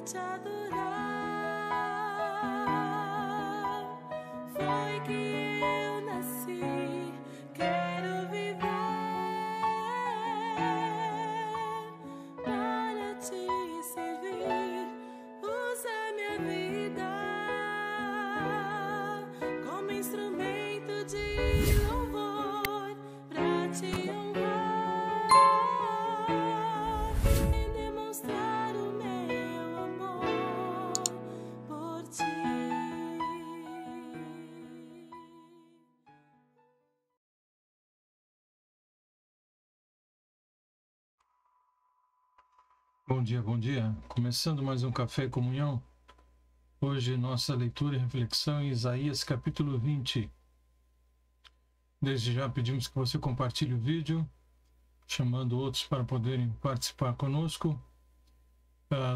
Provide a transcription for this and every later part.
te adorar. Foi que eu nasci, quero viver para te servir. Usa minha vida como instrumento de louvor para te honrar e demonstrar o meu amor por ti. Bom dia, bom dia. Começando mais um Café e Comunhão. Hoje nossa leitura e reflexão em Isaías capítulo 20. Desde já pedimos que você compartilhe o vídeo, chamando outros para poderem participar conosco,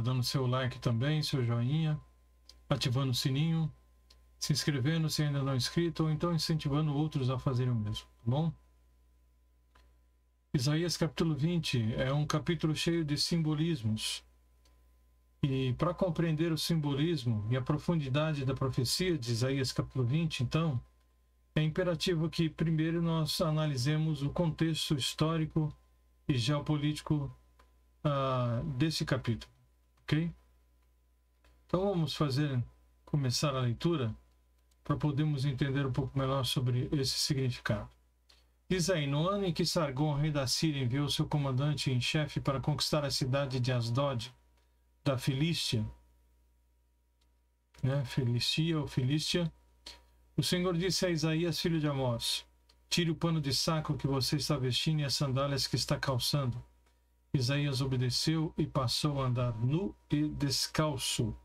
dando seu like também, seu joinha, ativando o sininho, se inscrevendo se ainda não é inscrito, ou então incentivando outros a fazerem o mesmo, tá bom? Isaías capítulo 20 é um capítulo cheio de simbolismos. E para compreender o simbolismo e a profundidade da profecia de Isaías capítulo 20, então, é imperativo que primeiro nós analisemos o contexto histórico e geopolítico desse capítulo, ok? Então vamos começar a leitura para podermos entender um pouco melhor sobre esse significado. Diz aí, no ano em que Sargom, rei da Síria, enviou seu comandante em chefe para conquistar a cidade de Asdod, da Filístia, Filístia, o Senhor disse a Isaías, filho de Amós: tire o pano de saco que você está vestindo e as sandálias que está calçando. Isaías obedeceu e passou a andar nu e descalço.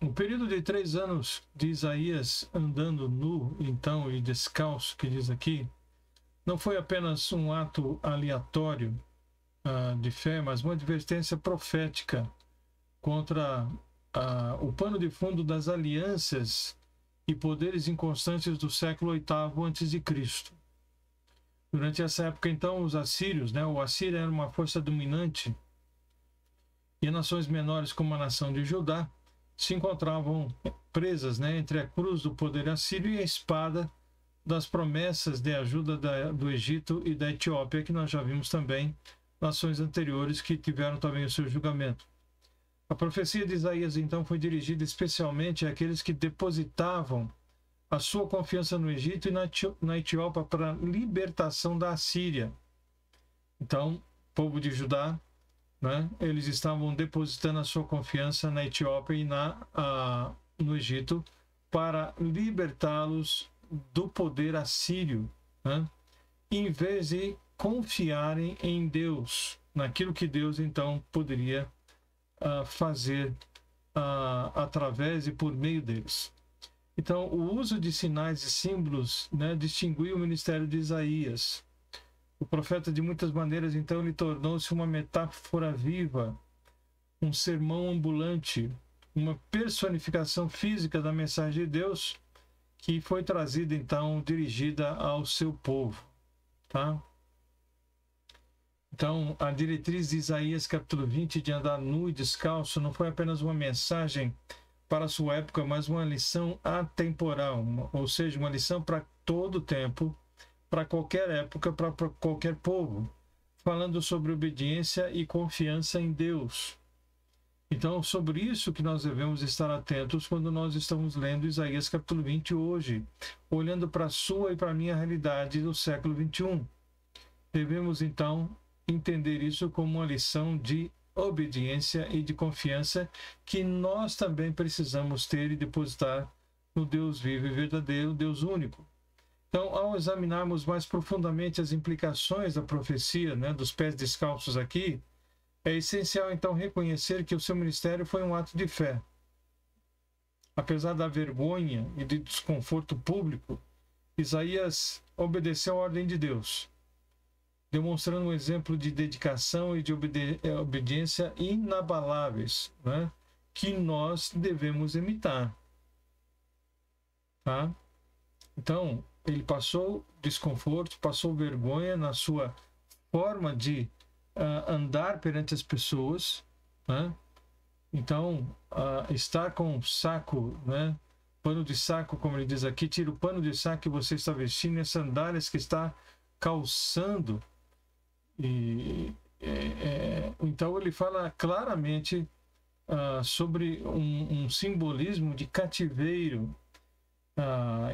O período de 3 anos de Isaías andando nu, então, e descalço, que diz aqui, não foi apenas um ato aleatório de fé, mas uma advertência profética contra o pano de fundo das alianças e poderes inconstantes do século VIII a.C. Durante essa época, então, os assírios, o Assíria era uma força dominante, e nações menores como a nação de Judá se encontravam presas entre a cruz do poder assírio e a espada das promessas de ajuda do Egito e da Etiópia, que nós já vimos também nações anteriores que tiveram também o seu julgamento. A profecia de Isaías, então, foi dirigida especialmente àqueles que depositavam a sua confiança no Egito e na Etiópia para a libertação da Assíria. Então, povo de Judá, eles estavam depositando a sua confiança na Etiópia e no Egito para libertá-los do poder assírio, em vez de confiarem em Deus, naquilo que Deus então poderia fazer através e por meio deles. Então, o uso de sinais e símbolos distinguiu o ministério de Isaías. O profeta, de muitas maneiras, então, ele tornou-se uma metáfora viva, um sermão ambulante, uma personificação física da mensagem de Deus que foi trazida, então, dirigida ao seu povo. Tá? Então, a diretriz de Isaías capítulo 20 de andar nu e descalço não foi apenas uma mensagem para a sua época, mas uma lição atemporal, ou seja, uma lição para todo o tempo, para qualquer época, para qualquer povo, falando sobre obediência e confiança em Deus. Então, sobre isso que nós devemos estar atentos quando nós estamos lendo Isaías capítulo 20 hoje, olhando para a sua e para a minha realidade do século 21. Devemos, então, entender isso como uma lição de obediência e de confiança que nós também precisamos ter e depositar no Deus vivo e verdadeiro, Deus único. Então, ao examinarmos mais profundamente as implicações da profecia, dos pés descalços aqui, é essencial, então, reconhecer que o seu ministério foi um ato de fé. Apesar da vergonha e do desconforto público, Isaías obedeceu a ordem de Deus, demonstrando um exemplo de dedicação e de obediência inabaláveis, que nós devemos imitar. Tá? Então, ele passou desconforto, passou vergonha na sua forma de andar perante as pessoas, Então, estar com saco, né? Pano de saco, como ele diz aqui, tira o pano de saco que você está vestindo e as sandálias que está calçando. Então ele fala claramente sobre um simbolismo de cativeiro.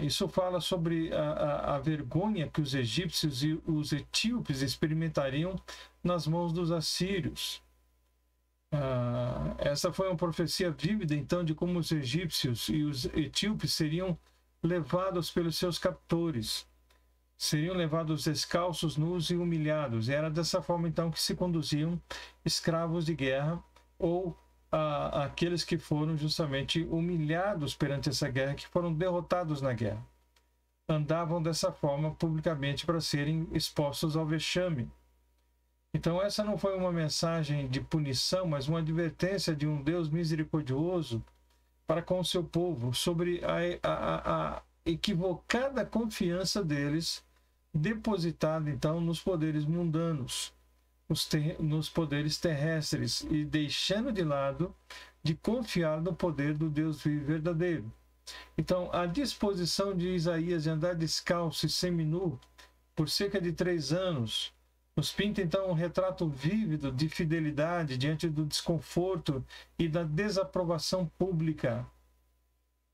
Isso fala sobre a vergonha que os egípcios e os etíopes experimentariam nas mãos dos assírios. Essa foi uma profecia vívida, então, de como os egípcios e os etíopes seriam levados pelos seus captores. Seriam levados descalços, nus e humilhados. Era dessa forma, então, que se conduziam escravos de guerra ou aqueles que foram justamente humilhados perante essa guerra, que foram derrotados na guerra. Andavam dessa forma publicamente para serem expostos ao vexame. Então, essa não foi uma mensagem de punição, mas uma advertência de um Deus misericordioso para com o seu povo sobre a equivocada confiança deles, depositada, então, nos poderes mundanos, nos poderes terrestres, e deixando de lado de confiar no poder do Deus vivo e verdadeiro. Então, a disposição de Isaías de andar descalço e seminu por cerca de 3 anos, nos pinta, então, um retrato vívido de fidelidade diante do desconforto e da desaprovação pública.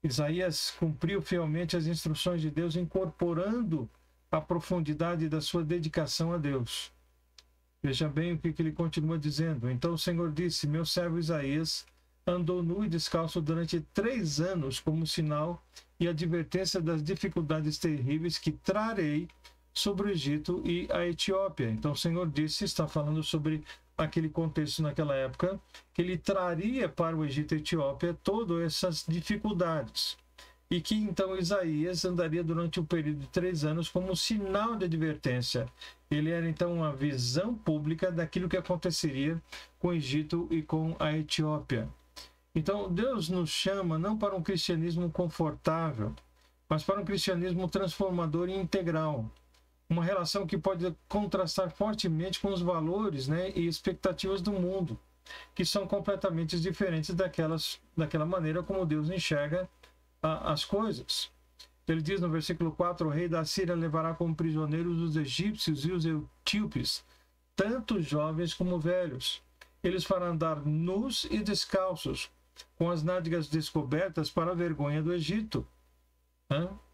Isaías cumpriu fielmente as instruções de Deus, incorporando a profundidade da sua dedicação a Deus. Veja bem o que ele continua dizendo. Então o Senhor disse: meu servo Isaías andou nu e descalço durante 3 anos como sinal e advertência das dificuldades terríveis que trarei sobre o Egito e a Etiópia. Então o Senhor disse, está falando sobre aquele contexto naquela época, que ele traria para o Egito e a Etiópia todas essas dificuldades. E que então Isaías andaria durante um período de 3 anos como sinal de advertência. Ele era então uma visão pública daquilo que aconteceria com o Egito e com a Etiópia. Então Deus nos chama não para um cristianismo confortável, mas para um cristianismo transformador e integral. Uma relação que pode contrastar fortemente com os valores, né, e expectativas do mundo, que são completamente diferentes daquela maneira como Deus enxerga as coisas. Ele diz no versículo 4: o rei da Síria levará como prisioneiros os egípcios e os etíopes, tanto jovens como velhos. Eles farão andar nus e descalços, com as nádegas descobertas para a vergonha do Egito.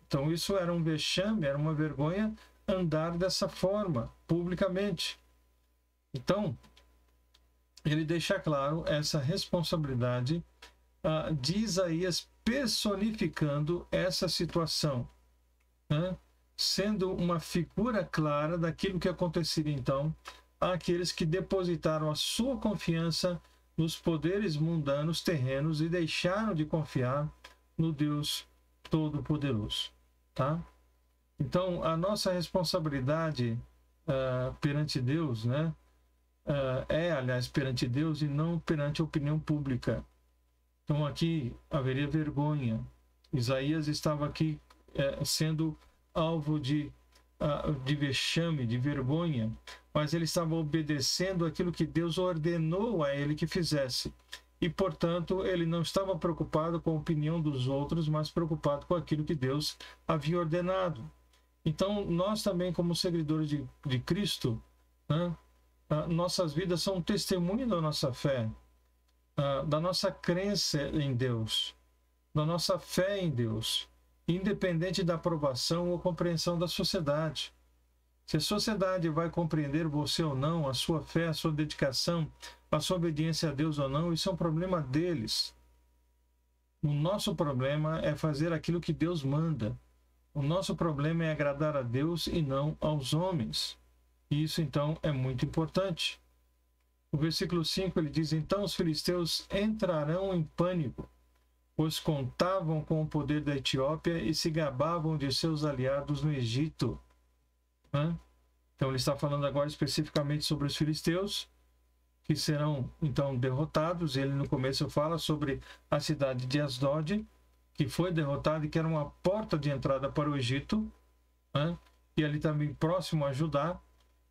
Então isso era um vexame, era uma vergonha andar dessa forma, publicamente. Então, ele deixa claro essa responsabilidade de Isaías personificando essa situação, sendo uma figura clara daquilo que aconteceria então àqueles que depositaram a sua confiança nos poderes mundanos terrenos e deixaram de confiar no Deus Todo-Poderoso, tá? Então, a nossa responsabilidade perante Deus, né, aliás, perante Deus e não perante a opinião pública. Então, aqui haveria vergonha. Isaías estava aqui sendo alvo de vexame, de vergonha, mas ele estava obedecendo aquilo que Deus ordenou a ele que fizesse. E, portanto, ele não estava preocupado com a opinião dos outros, mas preocupado com aquilo que Deus havia ordenado. Então, nós também, como seguidores de Cristo, nossas vidas são um testemunho da nossa fé, da nossa crença em Deus, da nossa fé em Deus, independente da aprovação ou compreensão da sociedade. Se a sociedade vai compreender você ou não, a sua fé, a sua dedicação, a sua obediência a Deus ou não, isso é um problema deles. O nosso problema é fazer aquilo que Deus manda. O nosso problema é agradar a Deus e não aos homens. E isso, então, é muito importante. O versículo 5, ele diz: então os filisteus entrarão em pânico, pois contavam com o poder da Etiópia e se gabavam de seus aliados no Egito. Então, ele está falando agora especificamente sobre os filisteus, que serão, então, derrotados. Ele, no começo, fala sobre a cidade de Asdod, que foi derrotada e que era uma porta de entrada para o Egito, e ali também próximo a Judá.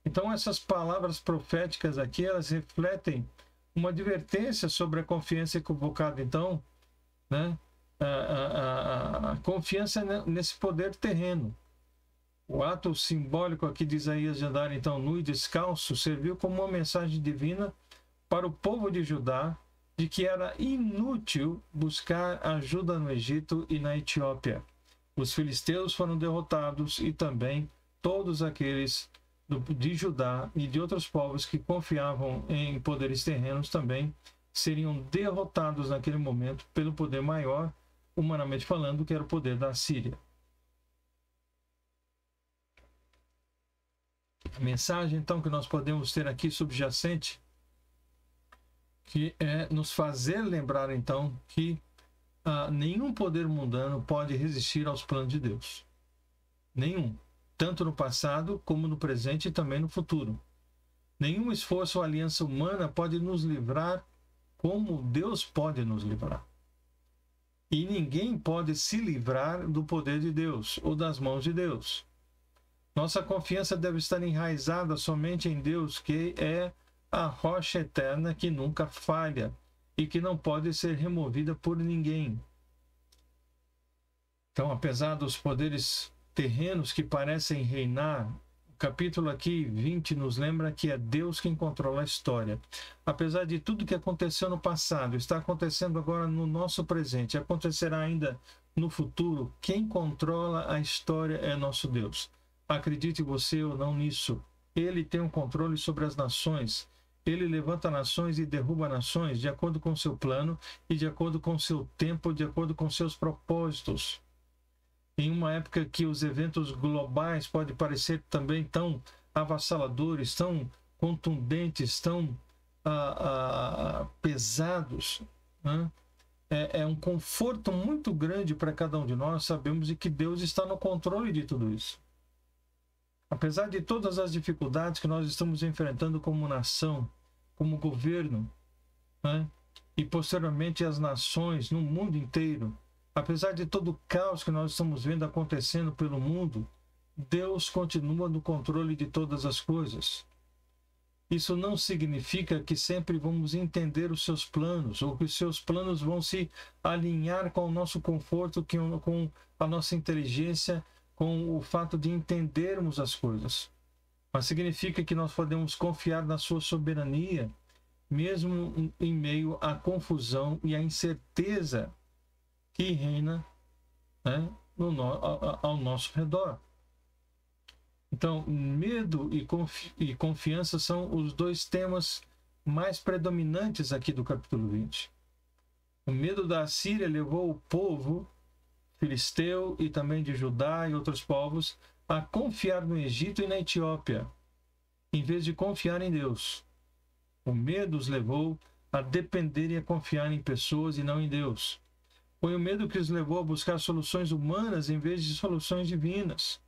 Então essas palavras proféticas aqui, elas refletem uma advertência sobre a confiança equivocada, então, né? A confiança nesse poder terreno. O ato simbólico aqui de Isaías de andar então nu e descalço serviu como uma mensagem divina para o povo de Judá de que era inútil buscar ajuda no Egito e na Etiópia. Os filisteus foram derrotados e também todos aqueles de Judá e de outros povos que confiavam em poderes terrenos também seriam derrotados naquele momento pelo poder maior, humanamente falando, que era o poder da Síria. A mensagem, então, que nós podemos ter aqui subjacente, que é nos fazer lembrar, então, que nenhum poder mundano pode resistir aos planos de Deus. Nenhum. Tanto no passado, como no presente e também no futuro. Nenhum esforço ou aliança humana pode nos livrar como Deus pode nos livrar. E ninguém pode se livrar do poder de Deus ou das mãos de Deus. Nossa confiança deve estar enraizada somente em Deus, que é a rocha eterna que nunca falha e que não pode ser removida por ninguém. Então, apesar dos poderes terrenos que parecem reinar, o capítulo aqui 20 nos lembra que é Deus quem controla a história. Apesar de tudo que aconteceu no passado, está acontecendo agora no nosso presente, acontecerá ainda no futuro, quem controla a história é nosso Deus. Acredite você ou não nisso, ele tem um controle sobre as nações. Ele levanta nações e derruba nações de acordo com seu plano e de acordo com seu tempo, de acordo com seus propósitos. Em uma época que os eventos globais podem parecer também tão avassaladores, tão contundentes, tão pesados, né? É um conforto muito grande para cada um de nós. Sabemos de que Deus está no controle de tudo isso. Apesar de todas as dificuldades que nós estamos enfrentando como nação, como governo, né? E posteriormente as nações no mundo inteiro, apesar de todo o caos que nós estamos vendo acontecendo pelo mundo, Deus continua no controle de todas as coisas. Isso não significa que sempre vamos entender os seus planos, ou que os seus planos vão se alinhar com o nosso conforto, com a nossa inteligência, com o fato de entendermos as coisas. Mas significa que nós podemos confiar na sua soberania, mesmo em meio à confusão e à incerteza que reina, né, ao nosso redor. Então, medo e confiança são os dois temas mais predominantes aqui do capítulo 20. O medo da Assíria levou o povo filisteu e também de Judá e outros povos a confiar no Egito e na Etiópia, em vez de confiar em Deus. O medo os levou a depender e a confiar em pessoas e não em Deus. Foi o medo que os levou a buscar soluções humanas em vez de soluções divinas,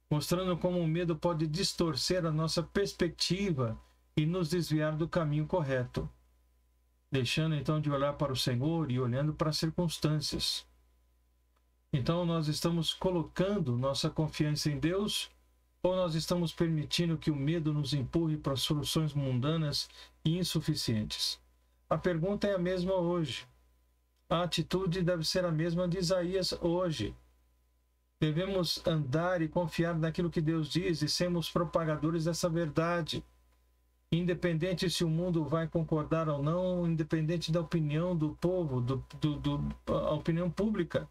mostrando como o medo pode distorcer a nossa perspectiva e nos desviar do caminho correto, deixando então de olhar para o Senhor e olhando para as circunstâncias. Então, nós estamos colocando nossa confiança em Deus ou nós estamos permitindo que o medo nos empurre para soluções mundanas e insuficientes? A pergunta é a mesma hoje. A atitude deve ser a mesma de Isaías hoje. Devemos andar e confiar naquilo que Deus diz e sermos propagadores dessa verdade. Independente se o mundo vai concordar ou não, independente da opinião do povo, a opinião pública.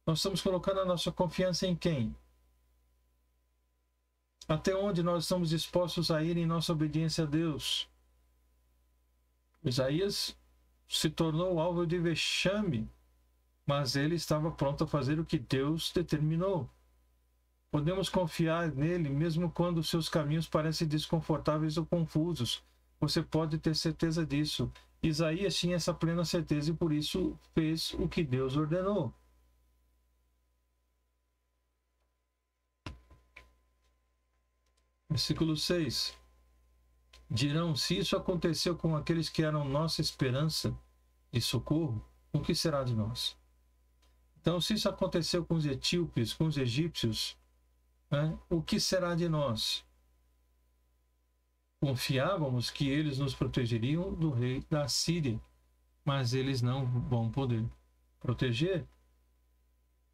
Nós estamos colocando a nossa confiança em quem? Até onde nós estamos dispostos a ir em nossa obediência a Deus? Isaías se tornou alvo de vexame, mas ele estava pronto a fazer o que Deus determinou. Podemos confiar nele mesmo quando seus caminhos parecem desconfortáveis ou confusos. Você pode ter certeza disso. Isaías tinha essa plena certeza e por isso fez o que Deus ordenou. Versículo 6. Dirão, se isso aconteceu com aqueles que eram nossa esperança de socorro, o que será de nós? Então, se isso aconteceu com os etíopes, com os egípcios, né, o que será de nós? confiávamos que eles nos protegeriam do rei da Síria, mas eles não vão poder proteger,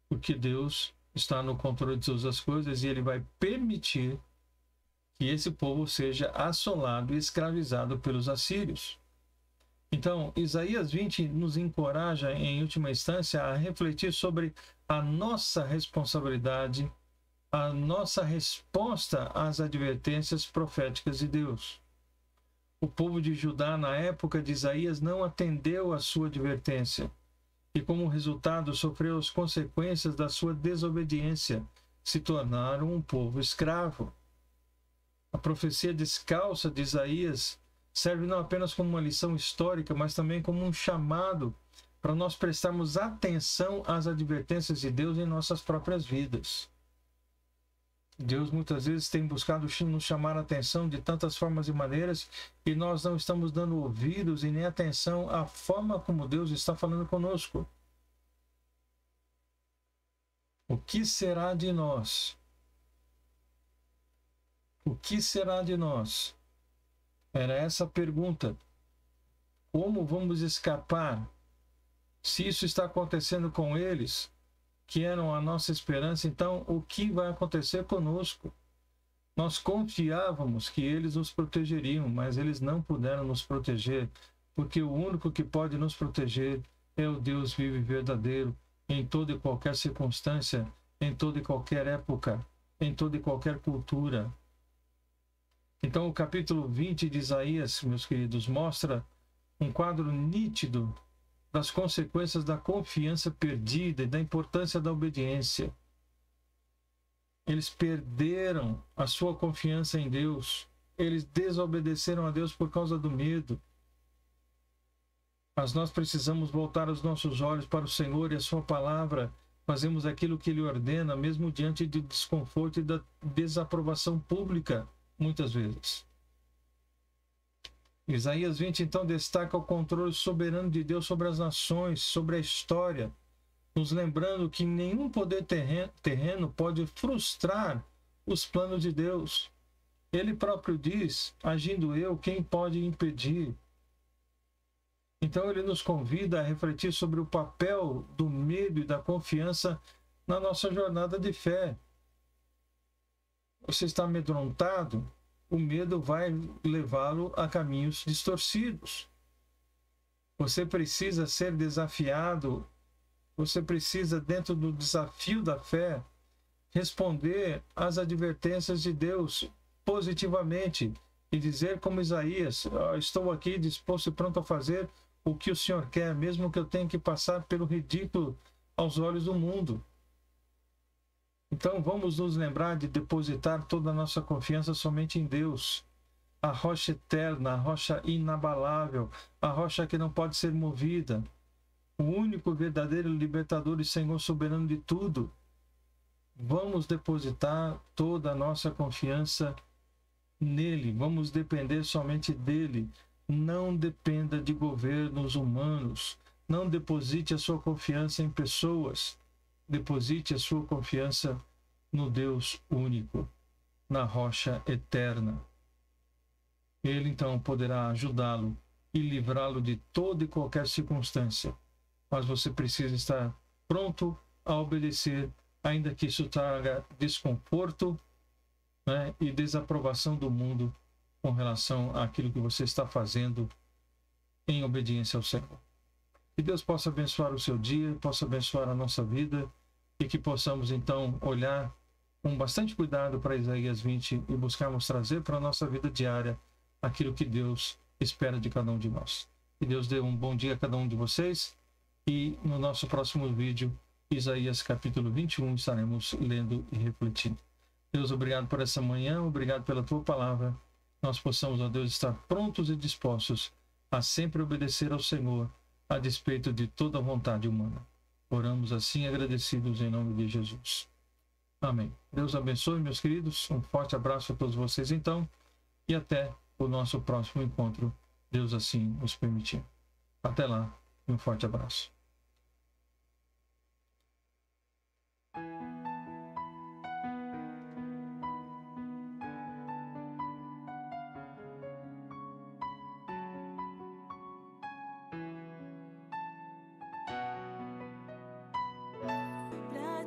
porque Deus está no controle de todas as coisas e ele vai permitir que esse povo seja assolado e escravizado pelos assírios. Então, Isaías 20 nos encoraja, em última instância, a refletir sobre a nossa responsabilidade, a nossa resposta às advertências proféticas de Deus. O povo de Judá, na época de Isaías, não atendeu à sua advertência e, como resultado, sofreu as consequências da sua desobediência, se tornaram um povo escravo. A profecia descalça de Isaías serve não apenas como uma lição histórica, mas também como um chamado para nós prestarmos atenção às advertências de Deus em nossas próprias vidas. Deus muitas vezes tem buscado nos chamar a atenção de tantas formas e maneiras e nós não estamos dando ouvidos e nem atenção à forma como Deus está falando conosco. O que será de nós? O que será de nós? Era essa a pergunta. Como vamos escapar? Se isso está acontecendo com eles, que eram a nossa esperança, então o que vai acontecer conosco? Nós confiávamos que eles nos protegeriam, mas eles não puderam nos proteger, porque o único que pode nos proteger é o Deus vivo e verdadeiro, em toda e qualquer circunstância, em toda e qualquer época, em toda e qualquer cultura. Então, o capítulo 20 de Isaías, meus queridos, mostra um quadro nítido das consequências da confiança perdida e da importância da obediência. Eles perderam a sua confiança em Deus. Eles desobedeceram a Deus por causa do medo. Mas nós precisamos voltar os nossos olhos para o Senhor e a sua palavra. Fazemos aquilo que Ele ordena, mesmo diante de desconforto e da desaprovação pública, muitas vezes. Isaías 20, então, destaca o controle soberano de Deus sobre as nações, sobre a história, nos lembrando que nenhum poder terreno pode frustrar os planos de Deus. Ele próprio diz, agindo eu, quem pode impedir? Então ele nos convida a refletir sobre o papel do medo e da confiança na nossa jornada de fé. Você está amedrontado? O medo vai levá-lo a caminhos distorcidos. Você precisa ser desafiado, você precisa, dentro do desafio da fé, responder às advertências de Deus positivamente e dizer como Isaías, estou aqui disposto e pronto a fazer o que o Senhor quer, mesmo que eu tenha que passar pelo ridículo aos olhos do mundo. Então vamos nos lembrar de depositar toda a nossa confiança somente em Deus, a rocha eterna, a rocha inabalável, a rocha que não pode ser movida, o único verdadeiro libertador e Senhor soberano de tudo. Vamos depositar toda a nossa confiança nele, vamos depender somente dele. Não dependa de governos humanos, não deposite a sua confiança em pessoas. Deposite a sua confiança no Deus único, na rocha eterna. Ele então poderá ajudá-lo e livrá-lo de toda e qualquer circunstância. Mas você precisa estar pronto a obedecer, ainda que isso traga desconforto, né, e desaprovação do mundo com relação àquilo que você está fazendo em obediência ao Senhor. Que Deus possa abençoar o seu dia, possa abençoar a nossa vida e que possamos então olhar com bastante cuidado para Isaías 20 e buscarmos trazer para a nossa vida diária aquilo que Deus espera de cada um de nós. Que Deus dê um bom dia a cada um de vocês e no nosso próximo vídeo, Isaías capítulo 21, estaremos lendo e refletindo. Deus, obrigado por essa manhã, obrigado pela tua palavra. Nós possamos, ó Deus, estar prontos e dispostos a sempre obedecer ao Senhor, a despeito de toda a vontade humana. Oramos assim agradecidos em nome de Jesus. Amém. Deus abençoe, meus queridos. Um forte abraço a todos vocês, então. E até o nosso próximo encontro, Deus assim nos permitir. Até lá. Um forte abraço.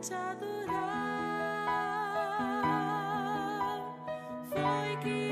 te adorar. Foi que